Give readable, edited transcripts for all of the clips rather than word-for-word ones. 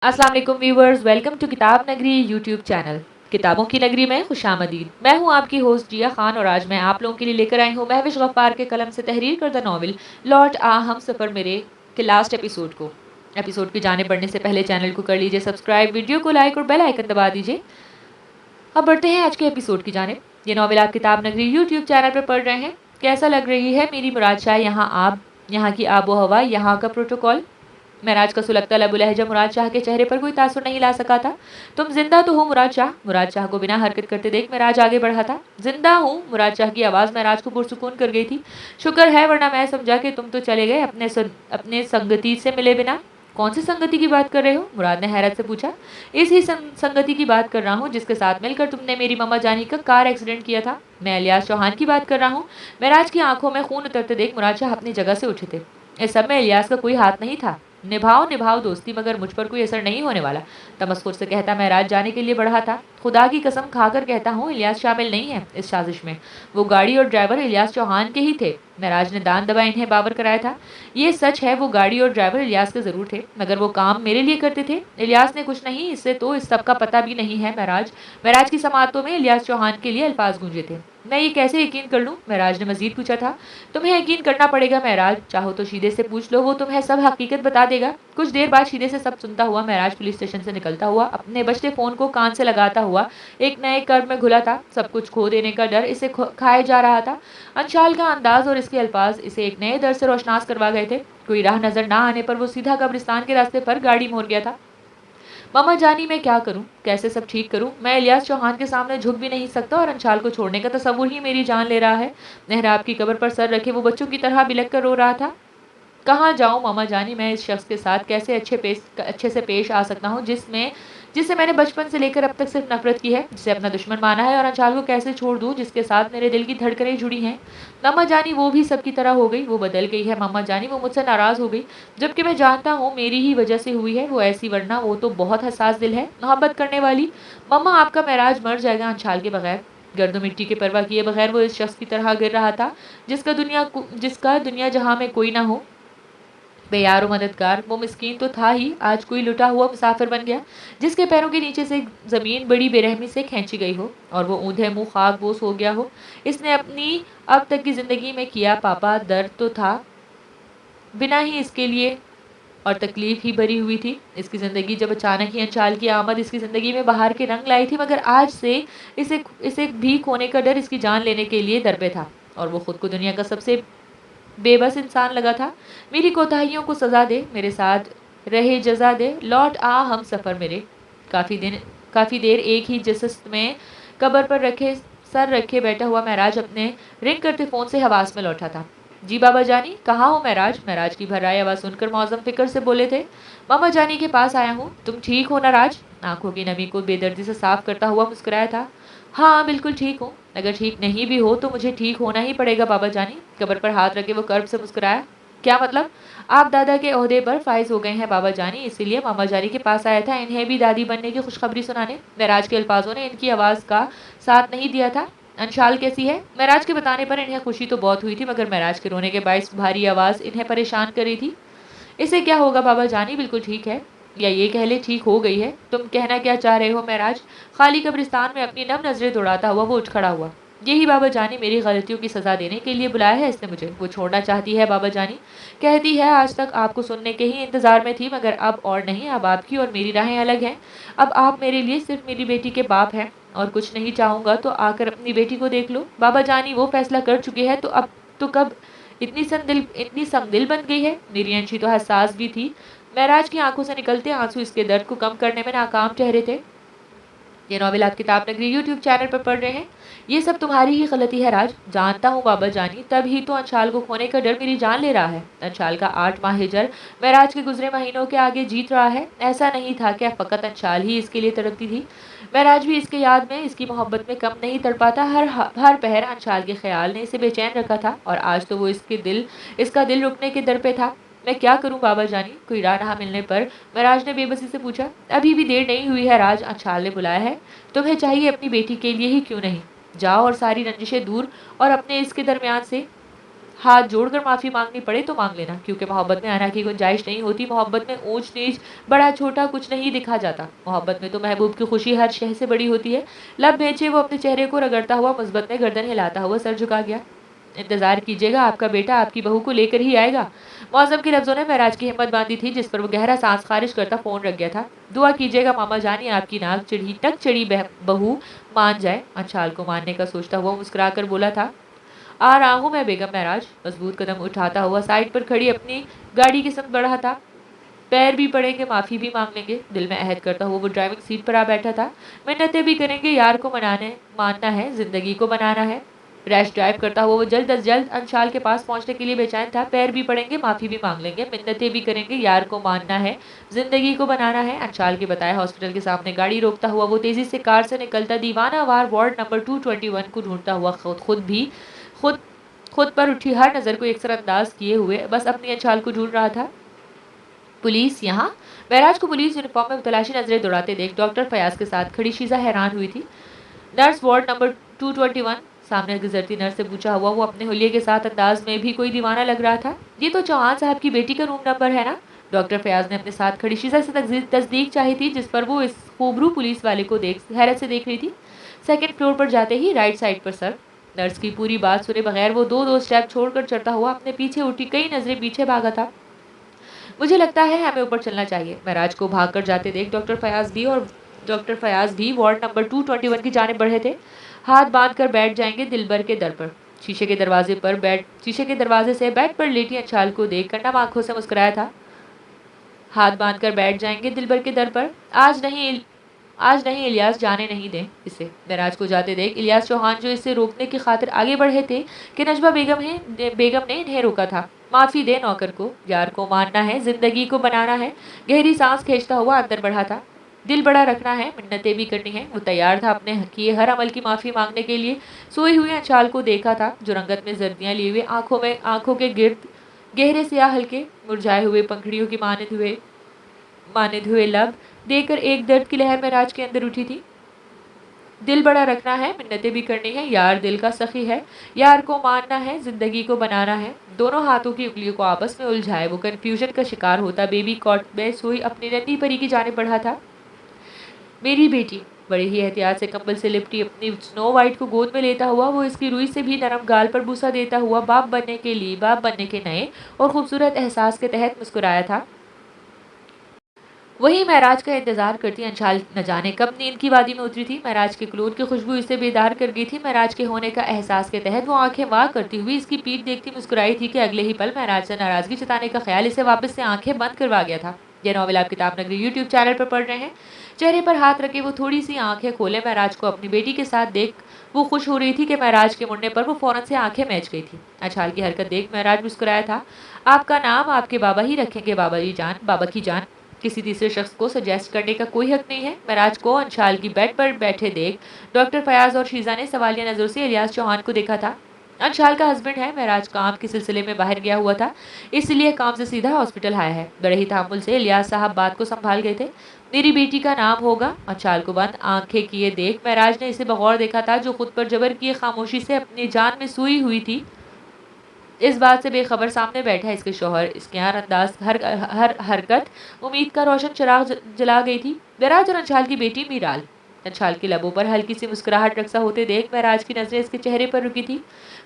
अस्सलाम वालेकुम viewers, welcome to किताब नगरी यूट्यूब चैनल। किताबों की नगरी में खुशामदीद। मैं हूं आपकी होस्ट जिया खान और आज मैं आप लोगों के लिए लेकर आई हूं महविश गफ्फार के कलम से तहरीर करदा नावल लौट आ हम सफ़र मेरे के लास्ट एपिसोड की जाने बढ़ने से पहले चैनल को कर लीजिए सब्सक्राइब, वीडियो को लाइक और बेल आइकन दबा दीजिए। अब बढ़ते हैं आज के एपिसोड की जानिब। ये नावल आप किताब नगरी यूट्यूब चैनल पर पढ़ रहे हैं। कैसा लग रही है मेरी मुराद शाह, यहाँ की आबो हवा, यहाँ का प्रोटोकॉल? महराज का सुलगता लबो लहजा मुराद शाह के चेहरे पर कोई तासुर नहीं ला सका था। तुम जिंदा तो हो मुराद शाह? मुराद शाह को बिना हरकत करते देख महराज आगे बढ़ा था। जिंदा हूँ, मुराद शाह की आवाज़ महराज को पुरसुकून कर गई थी। शुक्र है, वरना मैं समझा कि तुम तो चले गए अपने संगति से मिले बिना। कौन सी संगति की बात कर रहे हो? मुराद ने हैरत से पूछा। इस ही संगति की बात कर रहा हूँ जिसके साथ मिलकर तुमने मेरी मम्मा जानी का कार एक्सीडेंट किया था। मैं इलियास चौहान की बात कर रहा हूँ। महराज की आंखों में खून उतरते देख मुराद शाह अपनी जगह से उठे थे। इस सब में इलियास का कोई हाथ नहीं था। निभाओ निभाओ दोस्ती, मगर मुझ पर कोई असर नहीं होने वाला, तमस्कुर से कहता महराज जाने के लिए बढ़ा था। खुदा की कसम खाकर कहता हूँ, इलियास शामिल नहीं है इस साजिश में। वो गाड़ी और ड्राइवर इलियास चौहान के ही थे। महराज ने दान दबा इन्हें बावर कराया था। ये सच है, वो गाड़ी और ड्राइवर इलियास के जरूर थे, मगर वो काम मेरे लिए करते थे। इलियास ने कुछ नहीं, इससे तो इस सब का पता भी नहीं है महराज। महराज की समातों में इलियास चौहान के लिए अल्फाज गूंजे थे। मैं ये कैसे यकीन कर लूँ? महराज ने मजीद पूछा था। तुम्हें यकीन करना पड़ेगा महराज, चाहो तो शीदे से पूछ लो, वो तुम्हें सब हकीकत बता देगा। कुछ देर बाद शीदे से सब सुनता हुआ महराज पुलिस स्टेशन से निकलता हुआ अपने बजते फोन को कान से लगाता हुआ एक नए कर्म में घुला था। सब कुछ खो देने का डर इसे खाए जा रहा था। अंशाल का अंदाज और इसके अल्फाज इसे एक नए डर से रोशनास करवा गए थे। कोई राह नजर ना आने पर वो सीधा कब्रिस्तान के रास्ते पर गाड़ी मोड़ गया था। मम्मा जानी, मैं क्या करूं, कैसे सब ठीक करूं? मैं इलियास चौहान के सामने झुक भी नहीं सकता और अंशाल को छोड़ने का तसव्वुर ही मेरी जान ले रहा है। मेहराब की कब्र पर सर रखे वो बच्चों की तरह बिलख कर रो रहा था। कहाँ जाऊँ मामा जानी, मैं इस शख्स के साथ कैसे अच्छे से पेश आ सकता हूँ जिससे मैंने बचपन से लेकर अब तक सिर्फ नफरत की है, जिसे अपना दुश्मन माना है, और अंशाल को कैसे छोड़ दूँ जिसके साथ मेरे दिल की धड़कनें जुड़ी हैं। मामा जानी, वो भी सबकी तरह हो गई, वो बदल गई है मामा जानी, वो मुझसे नाराज़ हो गई, जबकि मैं जानता हूँ मेरी ही वजह से हुई है वो ऐसी, वरना वो तो बहुत हसास दिल है, मोहब्बत करने वाली। मम्मा, आपका महराज मर जाएगा अंशाल के बगैर। गर्दो मिट्टी के परवाह किए बगैर वो इस शख्स की तरह गिर रहा था जिसका दुनिया जहाँ में कोई ना हो। बेयार व मददगार वो मिस्कीन तो था ही, आज कोई लुटा हुआ मुसाफिर बन गया जिसके पैरों के नीचे से ज़मीन बड़ी बेरहमी से खींची गई हो और वो ऊंधे मुंह खाक बोस हो गया हो। इसने अपनी अब तक की ज़िंदगी में किया पापा दर्द तो था बिना ही इसके लिए, और तकलीफ ही भरी हुई थी इसकी ज़िंदगी। जब अचानक ही अंशाल की आमद इसकी ज़िंदगी में बाहर के रंग लाई थी, मगर आज से इसे इसे भी खोने का डर इसकी जान लेने के लिए दर पे था, और वो खुद को दुनिया का सबसे बेबस इंसान लगा था। मेरी कोताहियों को सजा दे, मेरे साथ रहे जजा दे, लौट आ हम सफ़र मेरे। काफ़ी देर एक ही जिसस में कब्र पर सर रखे बैठा हुआ महराज अपने रिंग करते फ़ोन से हवास में लौटा था। जी बाबा जानी, कहाँ हो महराज? महराज की भर्राई आवाज़ सुनकर मौज़म फिक्र से बोले थे। मामा जानी के पास आया हूँ, तुम ठीक हो ना राज? आंखों की नमी को बेदर्दी से साफ करता हुआ मुस्कुराया था। हाँ बिल्कुल ठीक हूँ, अगर ठीक नहीं भी हो तो मुझे ठीक होना ही पड़ेगा बाबा जानी। कब्र पर हाथ रखे वो कर्ब से मुस्कुराया। क्या मतलब? आप दादा के ओहदे पर फाइज हो गए हैं बाबा जानी, इसीलिए मामा जानी के पास आया था इन्हें भी दादी बनने की खुशखबरी सुनाने। महराज के अल्फाजों ने इनकी आवाज़ का साथ नहीं दिया था। अंशाल कैसी है? महराज के बताने पर इन्हें खुशी तो बहुत हुई थी, मगर महराज के रोने के बायस भारी आवाज़ इन्हें परेशान कर रही थी। इसे क्या होगा बाबा जानी, बिल्कुल ठीक है, या ये कह ले ठीक हो गई है। तुम कहना क्या चाह रहे हो महराज? खाली कब्रिस्तान में अपनी नम नजरें दौड़ाता हुआ वो उठ खड़ा हुआ। यही बाबा जानी, मेरी गलतियों की सजा देने के लिए बुलाया है इसने मुझे। वो छोड़ना चाहती है बाबा जानी, कहती है आज तक आपको सुनने के ही इंतजार में थी, मगर अब और नहीं, अब आपकी और मेरी राहें अलग हैं। अब आप मेरे लिए सिर्फ मेरी बेटी के बाप हैं, और कुछ नहीं चाहूँगा तो आकर अपनी बेटी को देख लो। बाबा जानी वो फैसला कर चुके हैं, तो अब तो कब इतनी संगदिल बन गई है? मेरी अंशी तो हसास भी थी। महराज की आंखों से निकलते आंसू इसके दर्द को कम करने में नाकाम ठहरे थे। ये नॉवेल आप किताब नगरी यूट्यूब चैनल पर पढ़ रहे हैं। ये सब तुम्हारी ही गलती है राज, जानता हूँ बाबा जानी, तब ही तो अंशाल को खोने का डर मेरी जान ले रहा है। अंशाल का 8 माह हिजर महराज के गुजरे महीनों के आगे जीत रहा है। ऐसा नहीं था कि फ़कत अंशाल ही इसके लिए तड़पती थी, महराज भी इसके याद में, इसकी मोहब्बत में कम नहीं तड़पाता। हर पहर अंशाल के ख्याल ने इसे बेचैन रखा था, और आज तो वो इसका दिल रुकने के दर पे था। मैं क्या करूं बाबा जानी? कोई राह ना मिलने पर महराज ने बेबसी से पूछा। अभी भी देर नहीं हुई है राज, अंशाल ने बुलाया है। तुम्हें चाहिए अपनी बेटी के लिए ही क्यों नहीं? जाओ और सारी रंजिशें दूर और अपने इसके दरमियान से हाथ जोड़कर माफ़ी मांगनी पड़े तो मांग लेना, क्योंकि मोहब्बत में आना की गुंजाइश नहीं होती। मोहब्बत में ऊंच नीच बड़ा छोटा कुछ नहीं दिखा जाता। मोहब्बत में तो महबूब की खुशी हर शय से बड़ी होती है। लब बेचे वो अपने चेहरे को रगड़ता हुआ मुस्बत में गर्दन हिलाता हुआ सर झुका गया। इंतजार कीजिएगा, आपका बेटा आपकी बहू को लेकर ही आएगा। मौसम के लफ्जों ने महराज की हिम्मत बांधी थी, जिस पर वो गहरा सांस खारिज करता फोन रख गया था। दुआ कीजिएगा मामा जानी, आपकी नाक चिढ़ी तक चढ़ी बहू मान जाए। अंशाल को मानने का सोचता हुआ मुस्कुराकर बोला था, आ रहा हूँ मैं बेगम महराज। मजबूत कदम उठाता हुआ साइड पर खड़ी अपनी गाड़ी की संग बढ़ा था। पैर भी पड़ेंगे, माफी भी मांग लेंगे। दिल में अहद करता हुआ वो ड्राइविंग सीट पर आ बैठा था। मिन्नतें भी करेंगे, यार को मनाने मानना है, जिंदगी को बनाना है। रैश ड्राइव करता हुआ वो जल्द अज जल्द अंशाल के पास पहुंचने के लिए बेचैन था। पैर भी पड़ेंगे, माफी भी मांग लेंगे, मिन्नतें भी करेंगे, यार को मानना है, जिंदगी को बनाना है। अंशाल के बताए हॉस्पिटल के सामने गाड़ी रोकता हुआ वो तेजी से कार से निकलता दीवाना वार वार्ड नंबर 221 को ढूंढता हुआ खुद खुद पर उठी हर नजर को एकसर अंदाज किए हुए बस अपनी अंशाल को ढूंढ रहा था। पुलिस यहाँ? महराज को पुलिस यूनिफॉर्म में तलाशी नजरें दौड़ाते देख डॉक्टर फयाज के साथ खड़ी शीजा हैरान हुई थी। नर्स वार्ड नंबर 221, सामने गुजरती नर्स से पूछा हुआ वो अपने हुलिये के साथ अंदाज में भी कोई दीवाना लग रहा था। ये तो चौहान साहब की बेटी का रूम नंबर है ना? डॉक्टर फयाज ने अपने साथ खड़ी शीजा से तस्दीक चाही थी, जिस पर वो इस खूबरू पुलिस वाले को हैरत से देख रही थी। सेकेंड फ्लोर पर जाते ही राइट साइड पर सर। नर्स की पूरी बात सुने बगैर वो दो स्टेप छोड़कर चढ़ता हुआ अपने पीछे उठी कई नजरें पीछे भागा था। मुझे लगता है हमें ऊपर चलना चाहिए। महराज को भागकर जाते देख डॉक्टर फयाज भी वार्ड नंबर 221 की जानिब बढ़े थे। हाथ बांध कर बैठ जाएंगे दिलबर के दर पर। शीशे के दरवाजे से बेड पर लेटी अंशाल को देख कर नम आंखों से मुस्कुराया था। हाथ बांध कर बैठ जाएंगे दिलबर के दर पर। आज नहीं इलियास, जाने नहीं दें इसे। महराज को जाते देख इलियास चौहान जो इसे रोकने की खातिर आगे बढ़े थे कि नजमा बेगम ने इन्हें रोका था। माफी दे नौकर को, यार को मानना है, जिंदगी को बनाना है। गहरी सांस खींचता हुआ अंदर बढ़ा था। दिल बड़ा रखना है, मिन्नतें भी करनी है। वो तैयार था अपने किए हर अमल की माफी मांगने के लिए। सोई हुई अंशाल को देखा था, जो रंगत में जर्दियां लिए हुए आंखों के गिर्द गहरे सियाह हल्के मुरझाए हुए पंखड़ियों की मानिद हुए लब देकर एक दर्द की लहर महराज के अंदर उठी थी। दिल बड़ा रखना है, मिन्नतें भी करनी है, यार दिल का सखी है, यार को मानना है, जिंदगी को बनाना है। दोनों हाथों की उंगलियों को आपस में उलझाए वो कंफ्यूजन का शिकार होता बेबी कॉट में सोई अपनी नन्ही परी की जाने बढ़ा था। मेरी बेटी, बड़े ही एहतियात से कंबल से लिपटी अपनी स्नो वाइट को गोद में लेता हुआ वो इसकी रुई से भी नरम गाल पर बूसा देता हुआ बाप बनने के नए और खूबसूरत एहसास के तहत मुस्कुराया था। वही महराज का इंतजार करती अंशाल न जाने कब नींद की वादी में उतरी थी। महराज के क्लोन की खुशबू इसे बेदार कर गई थी। महराज के होने का एहसास के तहत वो आंखें वाह करती हुई इसकी पीठ देखती मुस्कुराई थी कि अगले ही पल महराज से नाराजगी जताने का ख्याल इसे वापस से आंखें बंद करवा गया था। यह नॉवेल आप किताब नगरी यूट्यूब चैनल पर पढ़ रहे हैं। चेहरे पर हाथ रखे वो थोड़ी सी आंखें खोले महराज को अपनी बेटी के साथ देख वो खुश हो रही थी कि महराज के मुड़ने पर वो फौरन से आंखें मैच गई थी। अंशाल की हरकत देख महराज मुस्कुराया था। आपका नाम आपके बाबा ही रखेंगे बाबा की जान। किसी तीसरे शख्स को सजेस्ट करने का कोई हक नहीं है। महराज को अंशाल की बेड पर बैठे देख डॉक्टर फयाज और शीजा ने सवालिया नजरों से इलियास चौहान को देखा था। अंशाल का हस्बैंड है। महराज काम के सिलसिले में बाहर गया हुआ था, इसलिए काम से सीधा हॉस्पिटल आया है। बड़े ही तहम्मुल से इलियास साहब बात को संभाल गए थे। मेरी बेटी का नाम होगा। अंशाल को बंद आंखें किए देख महराज ने इसे बगौर देखा था, जो खुद पर जबर किए खामोशी से अपनी जान में सुई हुई थी। इस बात से बेखबर सामने बैठा इसके शोहर, इसके हर अंदाज हर हरकत उम्मीद का रोशन चिराग जला गई थी। महराज और अंशाल की बेटी मीराल। अंशाल के लबों पर हल्की सी मुस्कुराहट रक्सा होते देख महराज की नजरें इसके चेहरे पर रुकी थी।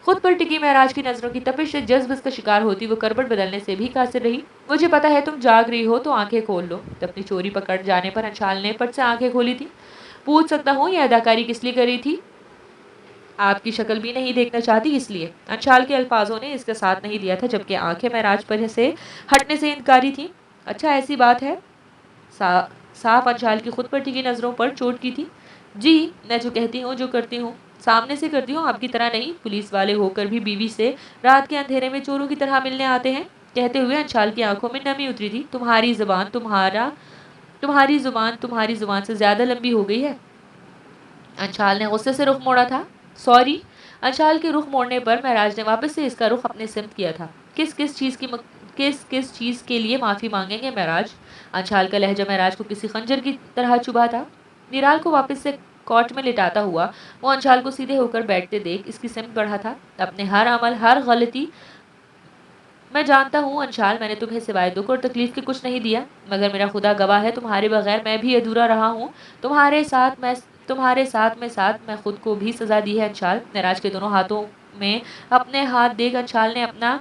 खुद पर टिकी महराज की नजरों की तपिश से जज्ब का शिकार होती वो करबट बदलने से भी कासिर रही। मुझे पता है तुम जाग रही हो तो आंखें खोल लो। अपनी चोरी पकड़ जाने पर अंशाल ने पट से आंखें खोली थी। पूछ सकता हूँ यह अदाकारी किस लिए करी थी? आपकी शक्ल भी नहीं देखना चाहती इसलिए। अंशाल के अल्फाजों ने इसका साथ नहीं दिया था, जबकि आंखें महराज पर से हटने से इनकारी थी। अच्छा ऐसी बात है। साफ अंशाल की खुद पर टिकी नजरों पर चोट की थी। जी, मैं जो कहती हूँ जो करती हूँ सामने से करती हूँ, आपकी तरह नहीं। पुलिस वाले होकर भी बीवी से रात के अंधेरे में चोरों की तरह मिलने आते हैं। कहते हुए अंशाल की आंखों में नमी उतरी थी। तुम्हारी जुबान से ज्यादा लंबी हो गई है। अंशाल ने गुस्से से रुख मोड़ा था। सॉरी। अंशाल के रुख मोड़ने पर महराज ने वापस से इसका रुख अपने सिमत किया था। किस चीज के लिए माफी मांगेंगे महराज? अंशाल का लहजा महराज को किसी खंजर की तरह चुभा था। निराल को वापस से कॉट में लिटाता हुआ वो अंशाल को सीधे होकर बैठते देख इसकी सिमत बढ़ा था। अपने हर अमल, हर गलती, मैं जानता हूँ अंशाल, मैंने तुम्हें सिवाय दुख और तकलीफ के कुछ नहीं दिया, मगर मेरा खुदा गवाह है तुम्हारे बगैर मैं भी अधूरा रहा हूँ। तुम्हारे साथ मैं खुद को भी सजा दी है अंशाल। नराज के दोनों हाथों में अपने हाथ देख अंशाल ने अपना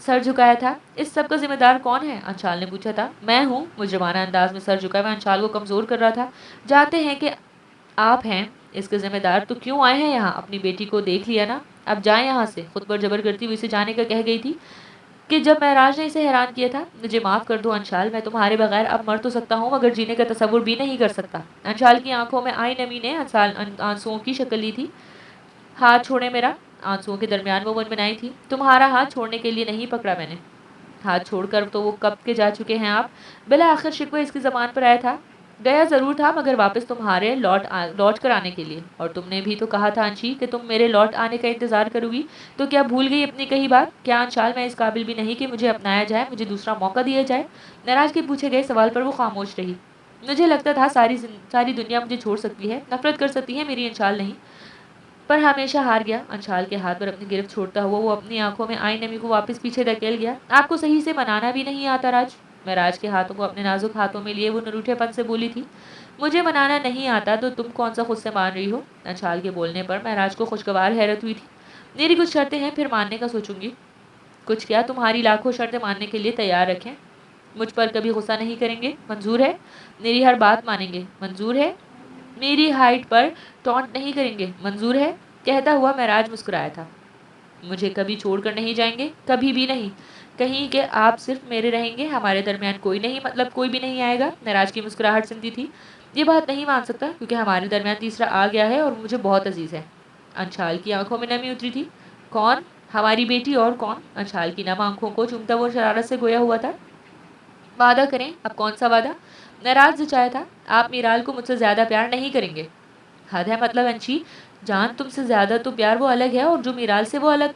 सर झुकाया था। इस सब का जिम्मेदार कौन है? अंशाल ने पूछा था। मैं हूँ, मुजरमाना अंदाज में सर झुका मैं अंशाल को कमजोर कर रहा था। जानते हैं कि आप हैं इसके जिम्मेदार, तो क्यों आए हैं यहाँ? अपनी बेटी को देख लिया ना, अब जाए यहाँ से। खुद पर जबर करती हुई इसे जाने का कह गई थी कि जब महराज ने इसे हैरान किया था। मुझे माफ़ कर दो अंशाल, मैं तुम्हारे बगैर अब मर तो सकता हूँ मगर जीने का तसव्वुर भी नहीं कर सकता। अंशाल की आंखों में आई नमी ने आंसुओं की शक्ल ली थी। हाथ छोड़े मेरा। आंसुओं के दरमियान वो मनमनाई थी। तुम्हारा हाथ छोड़ने के लिए नहीं पकड़ा मैंने। हाथ छोड़कर तो वो कब के जा चुके हैं आप। बिला आखिर शिकवा इसकी ज़बान पर आया था। गया ज़रूर था मगर वापस तुम्हारे लौट कर आने के लिए। और तुमने भी तो कहा था अंशी कि तुम मेरे लौट आने का इंतज़ार करोगी। तो क्या भूल गई अपनी कही बात? क्या अंशाल मैं इस काबिल भी नहीं कि मुझे अपनाया जाए, मुझे दूसरा मौका दिया जाए? नाराज के पूछे गए सवाल पर वो खामोश रही। मुझे लगता था सारी दुनिया मुझे छोड़ सकती है, नफरत कर सकती है, मेरी अंशाल नहीं। पर हमेशा हार गया। अंशाल के हाथ पर अपनी गिरफ्त छोड़ता हुआ वो अपनी आंखों में आई नमी को वापस पीछे धकेल गया। आपको सही से मनाना भी नहीं आता राज। मैं राज के हाथों को अपने नाजुक हाथों में लिए वो नरूठेपन से बोली थी। मुझे मनाना नहीं आता तो तुम कौन सा खुद से मान रही हो? अंशाल के बोलने पर महराज को खुशगवार हैरत हुई थी। मेरी कुछ शर्तें हैं, फिर मानने का सोचूंगी। कुछ क्या, तुम्हारी लाखों शर्तें मानने के लिए तैयार रखें। मुझ पर कभी गुस्सा नहीं करेंगे, मंजूर है? मेरी हर बात मानेंगे, मंजूर है? मेरी हाइट पर टॉन्ट नहीं करेंगे, मंजूर है? कहता हुआ महराज मुस्कुराया था। मुझे कभी छोड़कर नहीं जाएंगे, कभी भी नहीं। कहीं कि आप सिर्फ मेरे रहेंगे, हमारे दरमियान कोई नहीं, मतलब कोई भी नहीं आएगा। महराज की मुस्कुराहट सुनती थी। ये बात नहीं मान सकता क्योंकि हमारे दरमियान तीसरा आ गया है और मुझे बहुत अजीज है। अंशाल की आंखों में नमी उतरी थी। कौन? हमारी बेटी, और कौन? अंशाल की नम आंखों को चूमता वो शरारत से गोया हुआ था। वादा करें। अब कौन सा वादा? नाराज जचाया था। आप मीराल को मुझसे ज्यादा प्यार नहीं करेंगे। हद है मतलब अंशी, जान तुमसे ज्यादा तो प्यार वो अलग है और जो मीराल से वो अलग।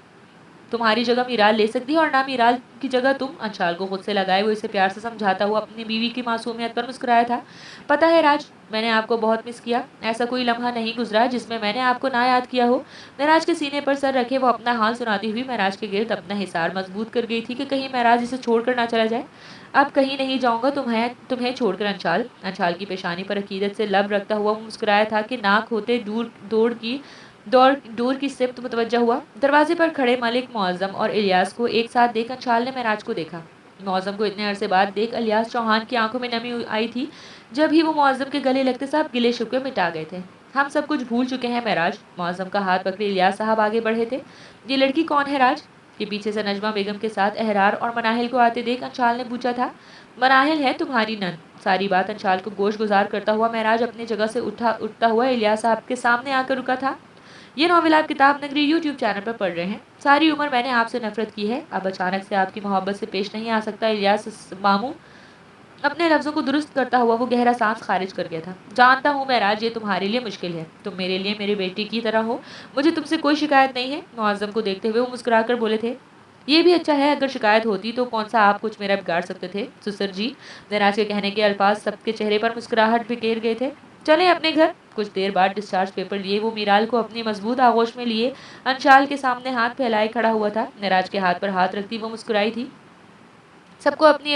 तुम्हारी जगह मीराल ले सकती है और ना मीराल की जगह तुम। अंशाल को खुद से लगाए वो इसे प्यार से समझाता हुआ अपनी बीवी की मासूमियत पर मुस्कुराया था। पता है राज, मैंने आपको बहुत मिस किया। ऐसा कोई लम्हा नहीं गुजरा जिसमें मैंने आपको ना याद किया हो। महराज के सीने पर सर रखे वो अपना हाल सुनाती हुई महराज के गिर्द अपना हिसार मजबूत कर गई थी कि कहीं महराज इसे छोड़कर ना चला जाए। अब कहीं नहीं जाऊंगा तुम्हें तुम्हें छोड़कर अंशाल। अंशाल की पेशानी पर अकीदत से लब रखता हुआ वो मुस्कुराया था कि नाक होते डोर की सिफ्त मुतवज्जा हुआ। दरवाजे पर खड़े मलिक मुअज्जम और इलियास को एक साथ देख अंशाल ने महराज को देखा। मुअज्जम को इतने अरसे बाद देख इलियास चौहान की आंखों में नमी आई थी। जब ही वो मुअज्जम के गले लगते सब गिले शिकवे मिटा गए थे। हम सब कुछ भूल चुके हैं महराज। मुअज्जम का हाथ पकड़े इलियास साहब आगे बढ़े थे। ये लड़की कौन है राज? के पीछे से नजमा बेगम के साथ एहरार और मनाहिल को आते देख अंशाल ने पूछा था। मनाहिल है तुम्हारी नन। सारी बात अंशाल को गोश गुजार करता हुआ महराज अपनी जगह से उठता हुआ इलियास साहब के सामने आकर रुका था। ये नॉवेल आप किताब नगरी यूट्यूब चैनल पर पढ़ रहे हैं। सारी उम्र मैंने आपसे नफरत की है, अब अचानक से आपकी मोहब्बत से पेश नहीं आ सकता। इलियास मामू अपने लफ्ज़ों को दुरुस्त करता हुआ वो गहरा सांस खारिज कर गया था। जानता हूँ महराज, ये तुम्हारे लिए मुश्किल है, तुम मेरे लिए मेरी बेटी की तरह हो। मुझे तुमसे कोई शिकायत नहीं है। मुअज्जम को देखते हुए वो मुस्कुरा कर बोले थे। ये भी अच्छा है, अगर शिकायत होती तो कौन सा आप कुछ मेरा बिगाड़ सकते थे सुसर जी। महराज के कहने के अल्फाज सबके चेहरे पर मुस्कुराहट बिखेर गए थे। चले अपने घर। कुछ देर बाद डिस्चार्ज पेपर लिए वो मीराल को अपनी मजबूत आगोश में लिए अंशाल के सामने हाथ फैलाए खड़ा हुआ था। महराज के हाथ पर हाथ रखती वो मुस्कुराई थी। सबको अपनी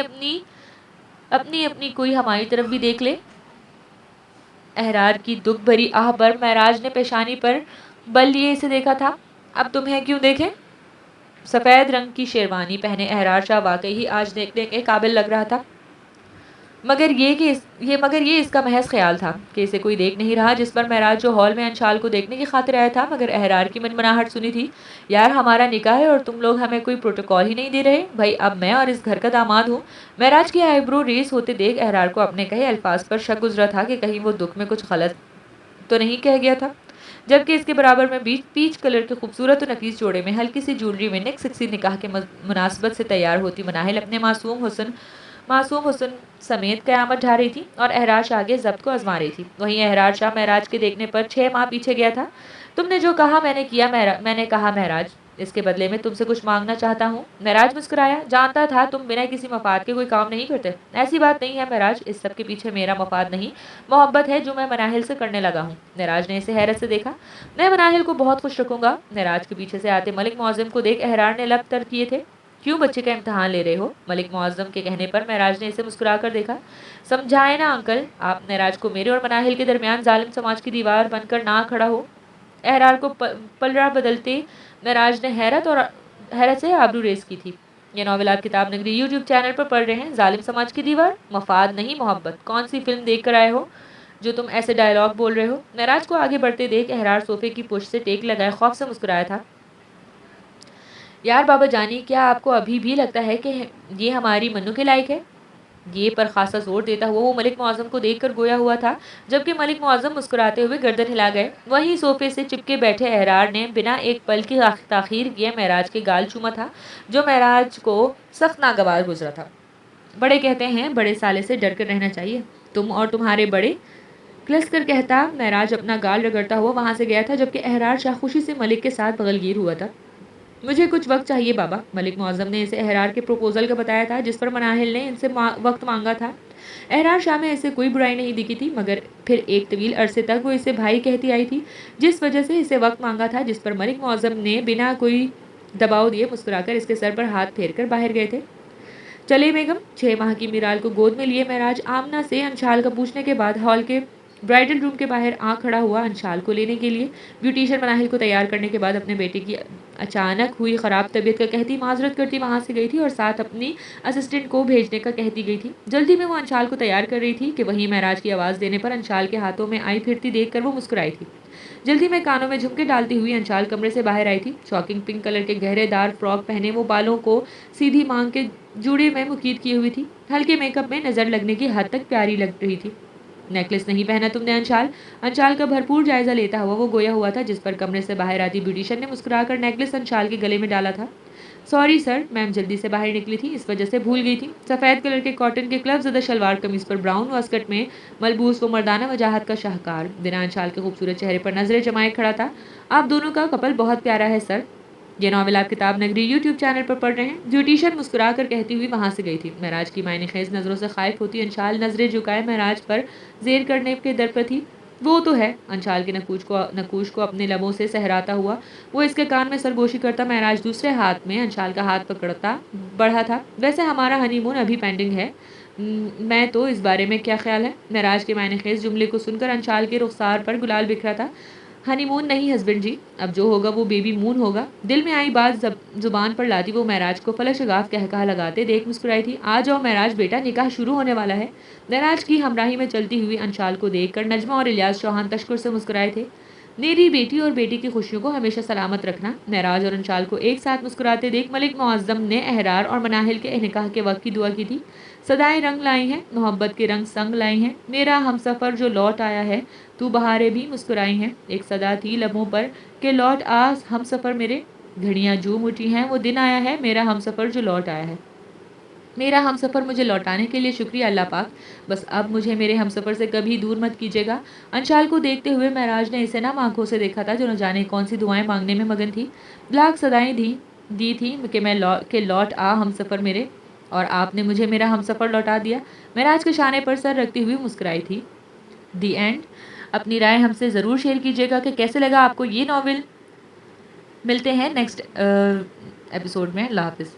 अपनी कोई हमारी तरफ भी देख ले। एहरार की दुख भरी आह पर महराज ने पेशानी पर बल लिए इसे देखा था। अब तुम्हें क्यों देखें? सफ़ेद रंग की शेरवानी पहने एहरार शाह वाकई ही आज देखने के काबिल लग रहा था। मगर ये इसका महज ख्याल था कि इसे कोई देख नहीं रहा, जिस पर महराज जो हॉल में अंशाल को देखने की खातिर आया था मगर एहरार की मनमनाहट सुनी थी। यार हमारा निकाह है और तुम लोग हमें कोई प्रोटोकॉल ही नहीं दे रहे। भाई अब मैं और इस घर का दामाद हूँ। महराज की आईब्रो रेस होते देख एहरार को अपने कहे अल्फाज पर शक गुजरा था कि कहीं वो दुख में कुछ गलत तो नहीं कह गया था। जबकि इसके बराबर में पीच कलर के खूबसूरत और नफीस जोड़े में हल्की सी ज्वेलरी में नेक सेक्सी निकाह के मुनासबत से तैयार होती मनाहिल अपने मासूम हुस्न समेत कयामत ढा रही थी और एहरार शाह के जब्त को आजमा रही थी। वहीं एहरार शाह महराज के देखने पर 6 माह पीछे गया था। तुमने जो कहा मैंने किया। मैंने कहा महराज, इसके बदले में तुमसे कुछ मांगना चाहता हूँ। महराज मुस्कुराया। जानता था तुम बिना किसी मफाद के कोई काम नहीं करते। ऐसी बात नहीं है महराज, इस सब के पीछे मेरा मफाद नहीं, मोहब्बत है जो मैं मनाहिल से करने लगा हूँ। महराज ने इसे हैरत से देखा। मैं मनाहिल को बहुत खुश रखूंगा। महराज के पीछे से आते मलिक मुअज्जम को देख एहरार ने लब तर किए थे। क्यों बच्चे का इम्तिहान ले रहे हो? मलिक मुअज्जम के कहने पर महराज ने इसे मुस्कुरा कर देखा। समझाए ना अंकल, आप महराज को मेरे और मनाहिल के दरमियान जालिम समाज की दीवार बनकर ना खड़ा हो। एहरार को पलड़ा बदलते महराज ने हैरत से आबरू रेस की थी। ये नॉवल आप किताब नगरी यूट्यूब चैनल पर पढ़ रहे हैं। जालिम समाज की दीवार, मफाद नहीं मोहब्बत। कौन सी फिल्म देख कर आए हो जो तुम ऐसे डायलॉग बोल रहे हो? महराज को आगे बढ़ते देख एहरार सोफे की पुश से टेक लगाए खौफ से मुस्कुराया था। यार बाबा जानी, क्या आपको अभी भी लगता है कि ये हमारी मन्नू के लायक है? ये पर खासा जोर देता हुआ वो मलिक मुअज्जम को देखकर गोया हुआ था, जबकि मलिक मुअज्जम मुस्कुराते हुए गर्दन हिला गए। वहीं सोफे से चिपके बैठे एहरार ने बिना एक पल की ताखीर किए महराज के गाल चूमा था, जो महराज को सख्त नागवार गुजरा था। बड़े कहते हैं बड़े साले से डर कर रहना चाहिए। तुम और तुम्हारे बड़े, क्लस कर कहता महराज अपना गाल रगड़ता हुआ वहां से गया था, जबकि एहरार शाखुशी से मलिक के साथ बगलगीर हुआ था। मुझे कुछ वक्त चाहिए बाबा, मलिक मुअज्जम ने इसे एहरार के प्रपोजल का बताया था, जिस पर मनाहिल ने इनसे वक्त मांगा था। एहरार शाह में ऐसे कोई बुराई नहीं दिखी थी, मगर फिर एक तवील अरसे तक वो इसे भाई कहती आई थी, जिस वजह से इसे वक्त मांगा था, जिस पर मलिक मुअज्जम ने बिना कोई दबाव दिए मुस्कुराकर इसके सर पर हाथ फेर कर बाहर गए थे। चले बेगम। 6 माह की मिराल को गोद में लिए महराज आमना से अंशाल का पूछने के बाद हॉल के ब्राइडल रूम के बाहर आ खड़ा हुआ अंशाल को लेने के लिए। ब्यूटिशियन मनाहिल को तैयार करने के बाद अपने बेटे की अचानक हुई ख़राब तबीयत का कहती माजरत करती वहाँ से गई थी और साथ अपनी असिस्टेंट को भेजने का कहती गई थी। जल्दी में वो अंशाल को तैयार कर रही थी कि वहीं महराज की आवाज़ देने पर अंशाल के हाथों में आई फिरती देखकर वो मुस्कुराई थी। जल्दी में कानों में झुमके डालती हुई अंशाल कमरे से बाहर आई थी। शॉकिंग पिंक कलर के गहरेदार फ्रॉक पहने वो बालों को सीधी मांग के जूड़े में मुकीद की हुई थी। हल्के मेकअप में नजर लगने की हद तक प्यारी लग रही थी। नेकलेस नहीं पहना तुमने अंशाल? अंशाल का भरपूर जायजा लेता हुआ वो गोया हुआ था, जिस पर कमरे से बाहर आती ब्यूटिशियन ने मुस्कुराकर नेकलेस अंशाल के गले में डाला था। सॉरी सर, मैम जल्दी से बाहर निकली थी, इस वजह से भूल गई थी। सफ़ेद कलर के कॉटन के क्लब ज़दा शलवार कमीज पर ब्राउन वास्कट में मलबूस वो मर्दाना वजाहत का शाहकार बिना अंशाल के खूबसूरत चेहरे पर नजरें जमाए खड़ा था। आप दोनों का कपल बहुत प्यारा है सर। ये नॉवल आप किताब नगरी यूट्यूब चैनल पर पढ़ रहे हैं। ब्यूटिशियन मुस्कुरा कर कहती हुई वहां से गई थी। महराज की मायने खेज नजरों से खाइफ होती अंशाल नजरें झुकाए महराज पर जेर करने के दर पर थी। वो तो है। अंशाल के नकूश को अपने लबों से सहराता हुआ वो इसके कान में सरगोशी करता महराज दूसरे हाथ में अंशाल का हाथ पकड़ता बढ़ा था। वैसे हमारा हनीमून अभी पेंडिंग है। मैं तो इस बारे में क्या ख्याल है? महराज के मायने खेज जुमले को सुनकर अंशाल के रुखसार पर गुलाल बिखरा था। हनीमून नहीं हस्बैंड जी, अब जो होगा वो बेबी मून होगा। दिल में आई बात जुबान पर लाती वो महराज को फलक शगाफ कहकहा लगाते देख मुस्कुराई थी। आ जाओ महराज बेटा, निकाह शुरू होने वाला है। महराज की हमराही में चलती हुई अंशाल को देखकर नजमा और इलियास चौहान तशक्कुर से मुस्कुराए थे। मेरी बेटी और बेटी की खुशियों को हमेशा सलामत रखना। महराज और अंशाल को एक साथ मुस्कुराते देख मलिक मुअज्जम ने एहरार और मनाहिल के निकाह के वक्त की दुआ की थी। सदाएं रंग लाई हैं, मोहब्बत के रंग संग लाई हैं। मेरा हमसफ़र जो लौट आया है, तू बहारें भी मुस्कुराई हैं। एक सदा थी लबों पर कि लौट आ हमसफ़र मेरे। घड़ियाँ झूम उठी हैं, वो दिन आया है, मेरा हमसफ़र जो लौट आया है। मेरा हमसफ़र मुझे लौटाने के लिए शुक्रिया अल्लाह पाक। बस अब मुझे मेरे हमसफ़र से कभी दूर मत कीजिएगा। अंशाल को देखते हुए महराज ने इसे नम आंखों से देखा था, जो न जाने कौन सी दुआएं मांगने में मगन थी। लाख सदाएं दी थी कि लौट आ हमसफ़र मेरे, और आपने मुझे मेरा हमसफ़र लौटा दिया। महराज के शाने पर सर रखती हुई मुस्कुराई थी। दी एंड। अपनी राय हमसे ज़रूर शेयर कीजिएगा कि कैसे लगा आपको ये नॉवल। मिलते हैं नेक्स्ट एपिसोड में। अल्लाह हाफ़िज़।